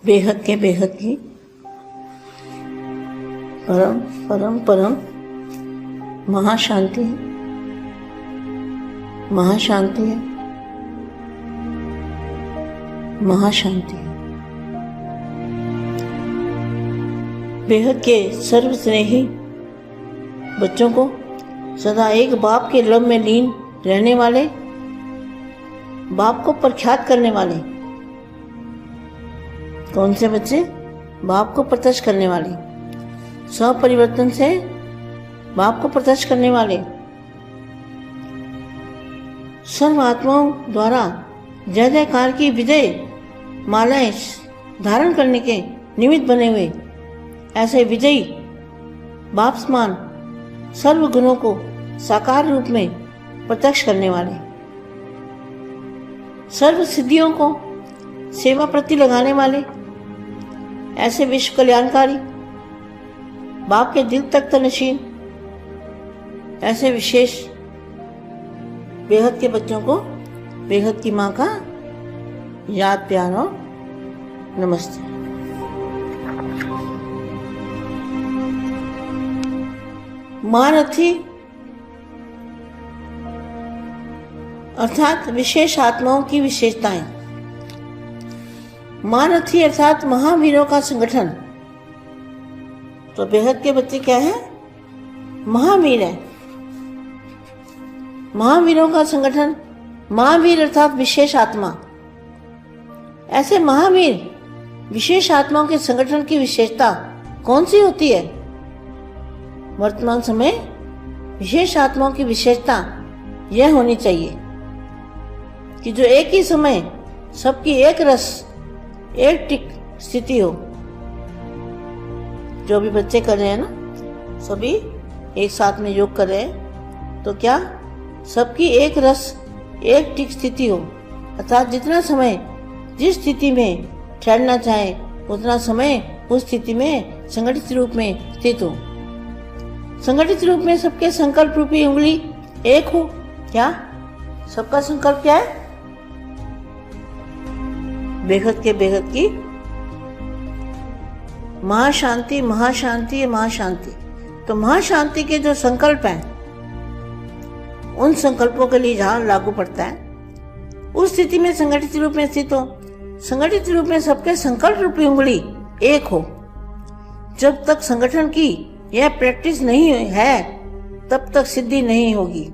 बेहद के बेहद की परम परम परम महाशांति है, महाशांति है, महाशांति है। बेहद के सर्व स्नेही बच्चों को सदा एक बाप के लब में लीन रहने वाले, बाप को प्रख्यात करने वाले। कौन से बच्चे? बाप को प्रत्यक्ष करने वाले, स्वपरिवर्तन से बाप को प्रत्यक्ष करने वाले, सर्व आत्माओं द्वारा जय जयकार की विजय मालाएं धारण करने के निमित्त बने हुए ऐसे विजयी बाप समान सर्व गुणों को साकार रूप में प्रत्यक्ष करने वाले, सर्व सिद्धियों को सेवा प्रति लगाने वाले ऐसे विश्व कल्याणकारी बाप के दिल तक तनशीन ऐसे विशेष बेहद के बच्चों को बेहद की माँ का याद प्यार और नमस्ते। महारथी अर्थात विशेष आत्माओं की विशेषताएं। महारथी अर्थात महावीरों का संगठन। तो बेहद के बच्चे क्या है? महावीर है। महावीरों का संगठन, महावीर अर्थात विशेष आत्मा। ऐसे महावीर विशेष आत्माओं के संगठन की विशेषता कौन सी होती है? वर्तमान समय विशेष आत्माओं की विशेषता यह होनी चाहिए कि जो एक ही समय सबकी एक रस एक टिक स्थिति हो। जो भी बच्चे कर रहे हैं ना, सभी एक साथ में योग कर रहे हैं, तो क्या सबकी एक रस एक टिक स्थिति हो, अर्थात जितना समय जिस स्थिति में ठहरना चाहे उतना समय उस स्थिति में संगठित रूप में स्थित हो। संगठित रूप में सबके संकल्प रूपी उंगली एक हो। क्या सबका संकल्प क्या है? बेहद के बेहद की महाशांति, महाशांति, महाशांति। तो महाशांति के जो संकल्प हैं, उन संकल्पों के लिए जहां लागू पड़ता है उस स्थिति में संगठित रूप में स्थित हो। संगठित रूप में सबके संकल्प रूपी उंगली एक हो। जब तक संगठन की यह प्रैक्टिस नहीं है तब तक सिद्धि नहीं होगी।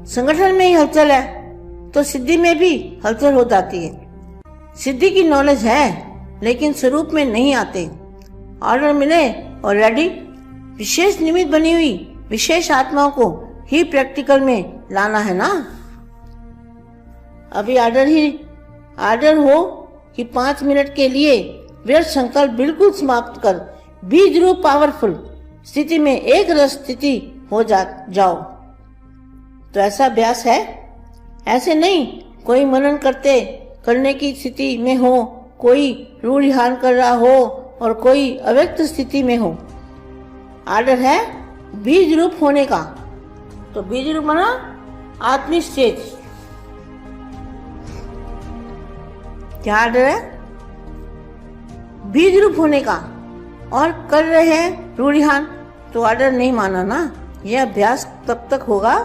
संगठन में ही हलचल है तो सिद्धि में भी हलचल हो जाती है। सिद्धि की नॉलेज है लेकिन स्वरूप में नहीं आते। ऑर्डर मिले और रेडी, विशेष निमित्त बनी हुई विशेष आत्माओं को ही प्रैक्टिकल में लाना है ना। अभी आर्डर हो कि 5 मिनट के लिए व्यर्थ संकल्प बिल्कुल समाप्त कर बीज रूप पावरफुल स्थिति में एक रस स्थिति हो जाओ। तो ऐसा अभ्यास है। ऐसे नहीं कोई मनन करने की स्थिति में हो, कोई रूढ़िहान कर रहा हो और कोई अव्यक्त स्थिति में हो। आर्डर है बीज रूप होने का। तो बीज रूप बना आत्मिक स्टेज। क्या आर्डर है? बीज रूप होने का। और कर रहे हैं रूढ़िहान, तो आर्डर नहीं माना ना। यह अभ्यास तब तक होगा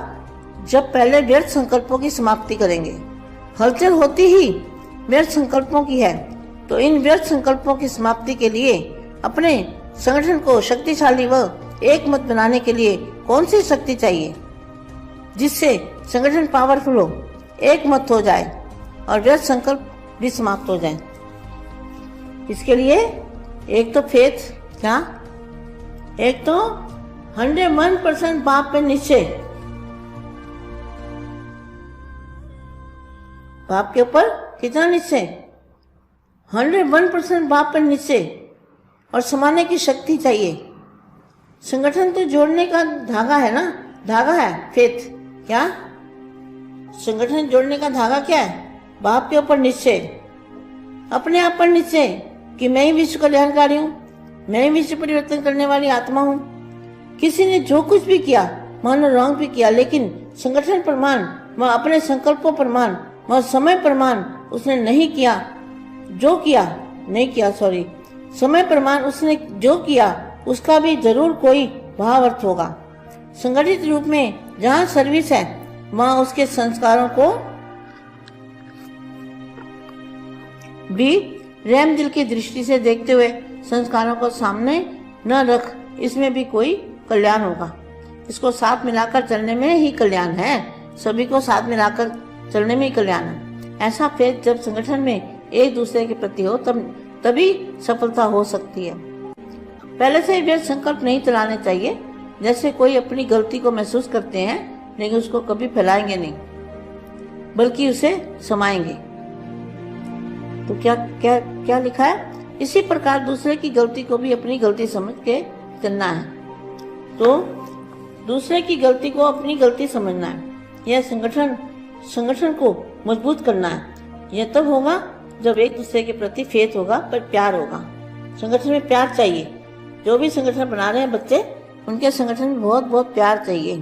जब पहले व्यर्थ संकल्पों की समाप्ति करेंगे। हलचल होती ही व्यर्थ संकल्पों की है, तो इन व्यर्थ संकल्पों की समाप्ति के लिए अपने संगठन को शक्तिशाली व एक मत बनाने के लिए कौन सी शक्ति चाहिए जिससे संगठन पावरफुल हो, एक मत हो जाए और व्यर्थ संकल्प भी समाप्त हो जाए। इसके लिए एक तो फेथ, क्या? एक तो 101% बाप पे निश्चय, बाप के ऊपर कितना निश्चय? 101% बाप पर निश्चय और समाने की शक्ति चाहिए। संगठन तो जोड़ने का धागा है ना, धागा है फेथ। क्या संगठन जोड़ने का धागा क्या है? बाप के ऊपर निश्चय, अपने आप पर निश्चय कि मैं ही विश्व कल्याणकारी हूँ, मैं ही विश्व परिवर्तन करने वाली आत्मा हूँ। किसी ने जो कुछ भी किया, मानो रॉन्ग भी किया, लेकिन संगठन प्रमाण व अपने संकल्पों प्रमाण व समय प्रमाण उसने नहीं किया। जो किया नहीं किया, सॉरी, समय प्रमाण उसने जो किया उसका भी जरूर कोई भाव अर्थ होगा। संगठित रूप में जहाँ सर्विस है वहाँ उसके संस्कारों को भी रहम दिल की दृष्टि से देखते हुए संस्कारों को सामने न रख, इसमें भी कोई कल्याण होगा। इसको साथ मिलाकर चलने में ही कल्याण है, सभी को साथ मिलाकर चलने में ही कल्याण है। ऐसा फेथ जब संगठन में एक दूसरे के प्रति हो तभी सफलता हो सकती है। पहले से व्यर्थ संकल्प नहीं चलाने चाहिए। जैसे कोई अपनी गलती को महसूस करते हैं लेकिन उसको कभी फैलाएंगे नहीं, बल्कि उसे समाएंगे। तो क्या लिखा है? इसी प्रकार दूसरे की गलती को भी अपनी गलती समझ के चलना है। तो दूसरे की गलती को अपनी गलती समझना है। यह संगठन को मजबूत करना है। यह तब होगा जब एक दूसरे के प्रति फेथ होगा, पर प्यार होगा। संगठन में प्यार चाहिए। जो भी संगठन बना रहे हैं बच्चे, उनके संगठन में बहुत बहुत प्यार चाहिए,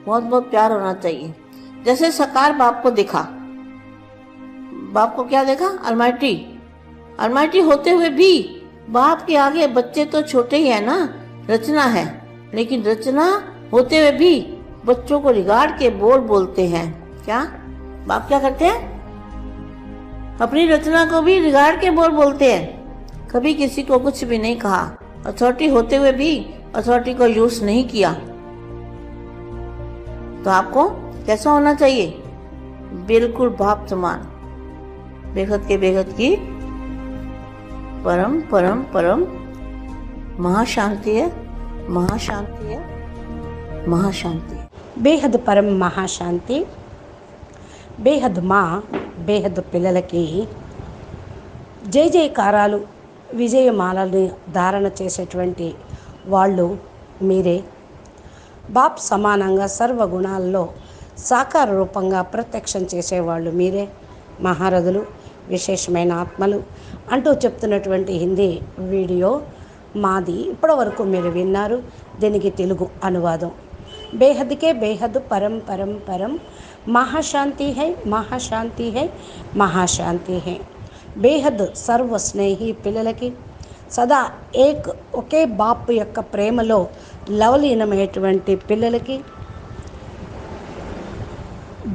बहुत बहुत प्यार होना चाहिए। जैसे साकार बाप को देखा, बाप को क्या देखा? अलमाइटी होते हुए भी बाप के आगे बच्चे तो छोटे ही है ना, रचना है, लेकिन रचना होते हुए भी बच्चों को रिगार्ड के बोलते हैं। क्या बाप क्या करते हैं? अपनी रचना को भी रिगार्ड के बोलते हैं। कभी किसी को कुछ भी नहीं कहा, अथॉरिटी होते हुए भी अथॉरिटी को यूज नहीं किया। तो आपको कैसा होना चाहिए? बिल्कुल बाप समान, बेहद के बेहद की परम परम परम महाशांति है, महाशांति है, महाशांति है। బేహద్ పరం మహాశాంతి. బేహద్ మా బేహద్ పిల్లలకి జై జయకారాలు, విజయమాలని ధారణ చేసేటువంటి వాళ్ళు మీరే. బాప్ సమానంగా సర్వగుణాల్లో సాకార రూపంగా ప్రత్యక్షం చేసేవాళ్ళు మీరే. మహారథులు, విశేషమైన ఆత్మలు అంటూ చెప్తున్నటువంటి హిందీ వీడియో మాది ఇప్పటివరకు మీరు విన్నారు. దీనికి తెలుగు అనువాదం. बेहद के बेहद परम परम परम महाशांति है, महाशांति है, महाशांति है. బేహద్ సర్వ స్నేహి పిల్లలకి సదా ఒకే బాపు యొక్క ప్రేమలో లవలీనమైనటువంటి పిల్లలకి,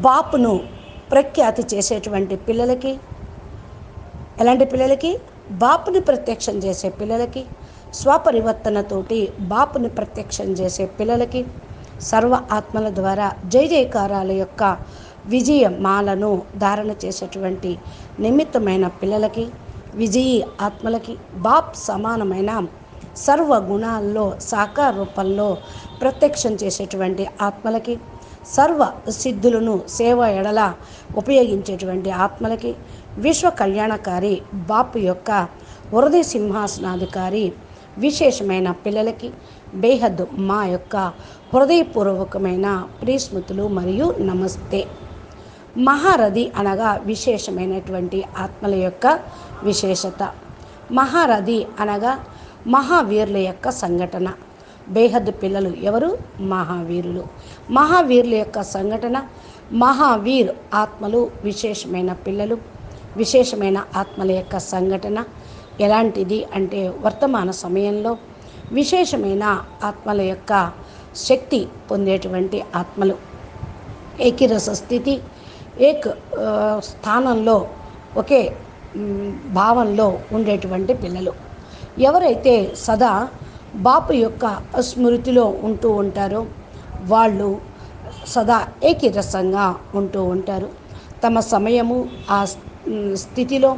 బాపును ప్రఖ్యాతి చేసేటువంటి పిల్లలకి, ఎలాంటి పిల్లలకి? బాపుని ప్రత్యక్షం చేసే పిల్లలకి, స్వపరివర్తనతోటి బాపుని ప్రత్యక్షం చేసే పిల్లలకి, సర్వ ఆత్మల ద్వారా జై జయకారాల యొక్క విజయ మాలను ధారణ చేసేటువంటి నిమిత్తమైన పిల్లలకి, విజయీ ఆత్మలకి, బాప్ సమానమైన సర్వ గుణాల్లో సాకార రూపంలో ప్రత్యక్షం చేసేటువంటి ఆత్మలకి, సర్వ సిద్ధులను సేవ ఎడల ఉపయోగించేటువంటి ఆత్మలకి, విశ్వ కళ్యాణకారి బాపు యొక్క హృదయ సింహాసనాధికారి విశేషమైన పిల్లలకి బేహద్ మా యొక్క హృదయపూర్వకమైన ప్రియస్మృతులు మరియు నమస్తే. మహారథి అనగా విశేషమైనటువంటి ఆత్మల యొక్క విశేషత. మహారథి అనగా మహావీరుల యొక్క సంఘటన. బేహద్ పిల్లలు ఎవరు? మహావీరులు. మహావీరుల యొక్క సంఘటన, మహావీర్ ఆత్మలు విశేషమైన పిల్లలు. విశేషమైన ఆత్మల యొక్క సంఘటన ఎలాంటిది అంటే వర్తమాన సమయంలో విశేషమైన ఆత్మల యొక్క శక్తి పొందేటువంటి ఆత్మలు, ఏకరస స్థితి, స్థానంలో ఒకే భావంలో ఉండేటువంటి పిల్లలు. ఎవరైతే సదా బాపు యొక్క స్మృతిలో ఉంటూ ఉంటారో వాళ్ళు సదా ఏకరసంగా ఉంటూ ఉంటారు. తమ సమయము ఆ స్థితిలో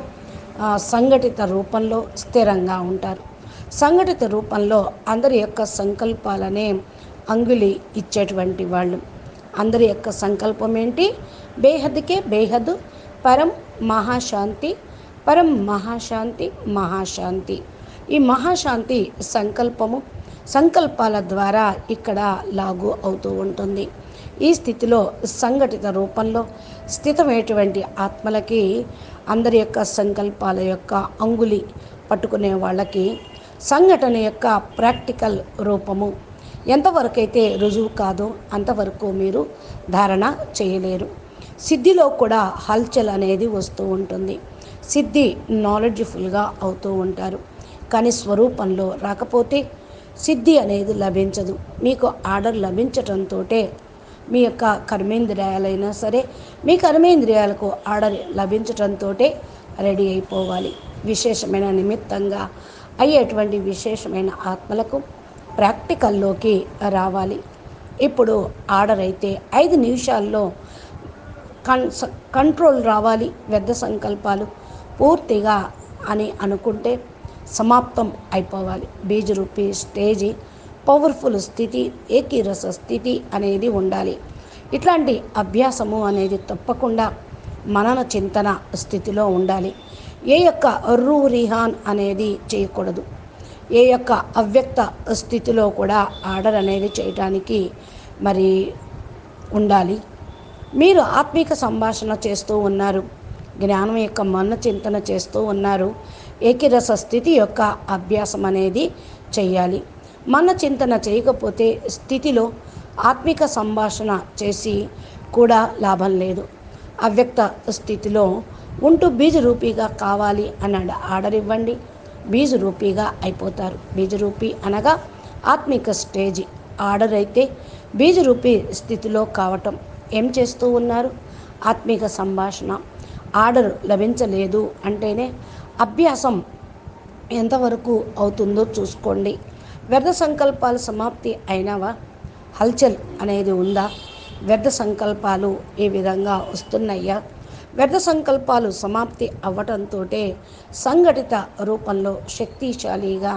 సంఘటిత రూపంలో స్థిరంగా ఉంటారు. సంఘటిత రూపంలో అందరి యొక్క సంకల్పాలనే అంగులి ఇచ్చేటువంటి వాళ్ళు. అందరి యొక్క సంకల్పం ఏంటి? బేహద్కే బేహద్ పరం మహాశాంతి, పరం మహాశాంతి, మహాశాంతి. ఈ మహాశాంతి సంకల్పాల ద్వారా ఇక్కడ లాగు అవుతూ ఉంటుంది. ఈ స్థితిలో సంఘటిత రూపంలో స్థితమైనటువంటి ఆత్మలకి, అందరి యొక్క సంకల్పాల యొక్క అంగులి పట్టుకునే వాళ్ళకి సంఘటన యొక్క ప్రాక్టికల్ రూపము ఎంతవరకైతే రుజువు కాదో అంతవరకు మీరు ధారణ చేయలేరు. సిద్ధిలో కూడా హల్చల్ అనేది వస్తూ ఉంటుంది. సిద్ధి నాలెడ్జ్ఫుల్గా అవుతూ ఉంటారు. కానీ స్వరూపంలో రాకపోతే సిద్ధి అనేది లభించదు. మీకు ఆర్డర్ లభించటంతో మీ యొక్క కర్మేంద్రియాలైనా సరే మీ కర్మేంద్రియాలకు ఆర్డర్ లభించటంతో రెడీ అయిపోవాలి. విశేషమైన నిమిత్తంగా అయ్యేటువంటి విశేషమైన ఆత్మలకు ప్రాక్టికల్లోకి రావాలి. ఇప్పుడు ఆర్డర్ అయితే 5 నిమిషాల్లో కంట్రోల్ రావాలి. వ్యర్థ సంకల్పాలు పూర్తిగా అని అనుకుంటే సమాప్తం అయిపోవాలి. బీజరూపీ స్టేజీ పవర్ఫుల్ స్థితి, ఏకీరస స్థితి అనేది ఉండాలి. ఇట్లాంటి అభ్యాసము అనేది తప్పకుండా మనన చింతన స్థితిలో ఉండాలి. ఏ యొక్క రిహాన్ అనేది చేయకూడదు. ఏ యొక్క అవ్యక్త స్థితిలో కూడా ఆర్డర్ అనేది చేయడానికి మరి ఉండాలి. మీరు ఆత్మిక సంభాషణ చేస్తూ ఉన్నారు, జ్ఞానం యొక్క మన్న చింతన చేస్తూ ఉన్నారు. ఏకీరస స్థితి యొక్క అభ్యాసం అనేది చేయాలి. మన చింతన చేయకపోతే స్థితిలో ఆత్మిక సంభాషణ చేసి కూడా లాభం లేదు. అవ్యక్త స్థితిలో ఉంటూ బీజరూపీగా కావాలి అన్నాడు ఆర్డర్ ఇవ్వండి, బీజరూపీగా అయిపోతారు. బీజరూపీ అనగా ఆత్మిక స్టేజీ. ఆర్డర్ అయితే బీజరూపీ స్థితిలో కావటం. ఏం చేస్తూ ఉన్నారు? ఆత్మిక సంభాషణ. ఆర్డర్ లభించలేదు అంటేనే అభ్యాసం ఎంతవరకు అవుతుందో చూసుకోండి. వ్యర్థ సంకల్పాలు సమాప్తి అయినవా? హల్చల్ అనేది ఉందా? వ్యర్థ సంకల్పాలు ఈ విధంగా వస్తున్నాయా? వ్యర్థ సంకల్పాలు సమాప్తి అవ్వటంతో సంఘటిత రూపంలో శక్తిశాలిగా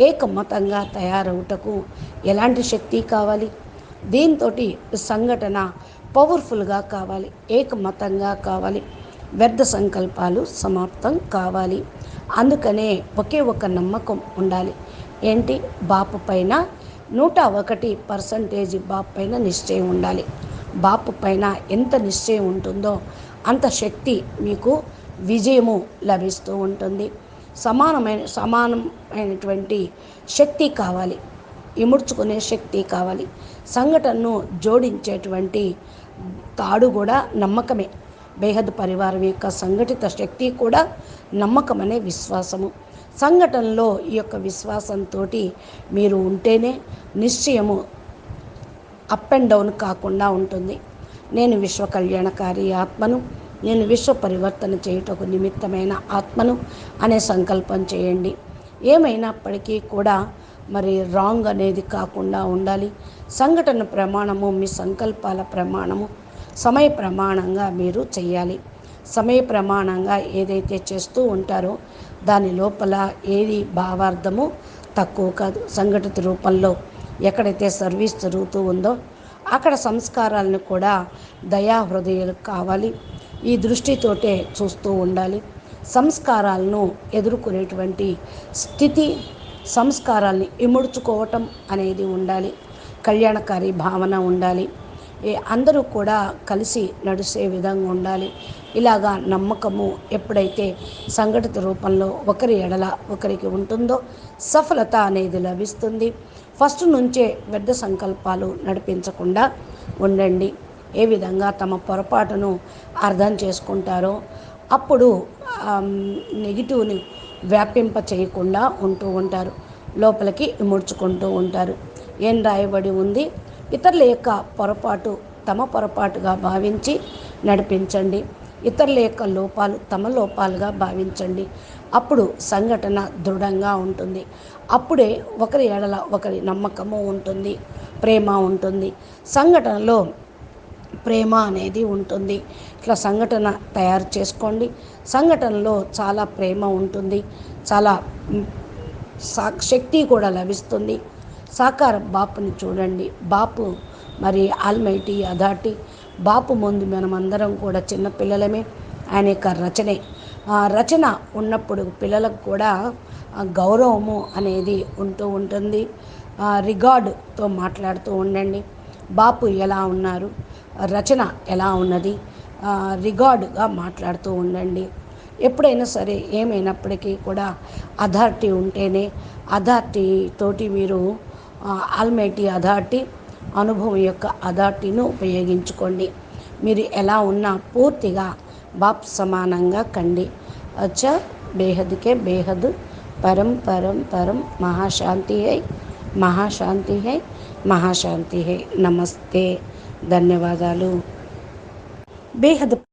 ఏకమతంగా తయారవుటకు ఎలాంటి శక్తి కావాలి? దీంతో సంఘటన పవర్ఫుల్గా కావాలి, ఏకమతంగా కావాలి, వ్యర్థ సంకల్పాలు సమాప్తం కావాలి. అందుకనే ఒకే ఒక నమ్మకం ఉండాలి. ఏంటి? బాపు పైన 101% బాపు పైన నిశ్చయం ఉండాలి. బాపు పైన ఎంత నిశ్చయం ఉంటుందో అంత శక్తి మీకు విజయము లభిస్తూ ఉంటుంది. సమానమైనటువంటి శక్తి కావాలి, ఇముడ్చుకునే శక్తి కావాలి. సంఘటనను జోడించేటువంటి తాడు కూడా నమ్మకమే. బేహద్ పరివారం యొక్క సంఘటిత శక్తి కూడా నమ్మకం అనే విశ్వాసము. సంఘటనలో ఈ యొక్క విశ్వాసంతో మీరు ఉంటేనే నిశ్చయము అప్ అండ్ డౌన్ కాకుండా ఉంటుంది. నేను విశ్వ కళ్యాణకారి ఆత్మను, నేను విశ్వ పరివర్తన చేయుటకు నిమిత్తమైన ఆత్మను అనే సంకల్పం చేయండి. ఏమైనప్పటికీ కూడా మరి రాంగ్ అనేది కాకుండా ఉండాలి. సంఘటన ప్రమాణము మీ సంకల్పాల ప్రమాణము సమయ ప్రమాణంగా మీరు చేయాలి. సమయ ప్రమాణంగా ఏదైతే చేస్తూ ఉంటారో దాని లోపల ఏది భావార్థము తక్కువ కాదు. సంఘటిత రూపంలో ఎక్కడైతే సర్వీస్ జరుగుతూ ఉందో అక్కడ సంస్కారాలను కూడా దయా హృదయాలు కావాలి. ఈ దృష్టితోటే చూస్తూ ఉండాలి. సంస్కారాలను ఎదుర్కొనేటువంటి స్థితి, సంస్కారాల్ని ఇముడ్చుకోవటం అనేది ఉండాలి. కళ్యాణకారి భావన ఉండాలి. అందరూ కూడా కలిసి నడిచే విధంగా ఉండాలి. ఇలాగా నమ్మకము ఎప్పుడైతే సంఘటిత రూపంలో ఒకరి ఎడల ఒకరికి ఉంటుందో సఫలత అనేది లభిస్తుంది. ఫస్ట్ నుంచే వ్యర్థ సంకల్పాలు నడిపించకుండా ఉండండి. ఏ విధంగా తమ పొరపాటును అర్థం చేసుకుంటారో అప్పుడు నెగిటివ్ని వ్యాపింప చేయకుండా ఉంటూ ఉంటారు. లోపలికి ఇముడ్చుకుంటూ ఉంటారు. ఏం రాయబడి ఉంది? ఇతరుల యొక్క పొరపాటు తమ పొరపాటుగా భావించి నడిపించండి. ఇతరుల యొక్క లోపాలు తమ లోపాలుగా భావించండి. అప్పుడు సంఘటన దృఢంగా ఉంటుంది. అప్పుడే ఒకరి ఎడల ఒకరి నమ్మకము ఉంటుంది, ప్రేమ ఉంటుంది. సంఘటనలో ప్రేమ అనేది ఉంటుంది. ఇట్లా సంఘటన తయారు చేసుకోండి. సంఘటనలో చాలా ప్రేమ ఉంటుంది, చాలా శక్తి కూడా లభిస్తుంది. సాకార బాపుని చూడండి. బాపు మరి ఆల్మైటీ అథారిటీ. బాపు ముందు మనమందరం కూడా చిన్నపిల్లలమే. ఆయన యొక్క రచనే. ఆ రచన ఉన్నప్పుడు పిల్లలకు కూడా గౌరవము అనేది ఉంటూ ఉంటుంది. రిగార్డుతో మాట్లాడుతూ ఉండండి. బాపు ఎలా ఉన్నారు, రచన ఎలా ఉన్నది, రిగార్డుగా మాట్లాడుతూ ఉండండి. ఎప్పుడైనా సరే ఏమైనప్పటికీ కూడా అథారిటీ ఉంటేనే, అథారిటీ తోటి మీరు ఆల్మైటీ అథారిటీ అనుభవం యొక్క అథారిటీను ఉపయోగించుకోండి. మీరు ఎలా ఉన్నా పూర్తిగా బాప్ సమానంగా కండి. अच्छा, बेहद के बेहद परम परम परम महाशांति है, महाशांति है, महाशांति है। नमस्ते, ధన్యవాదాలు। బేహద్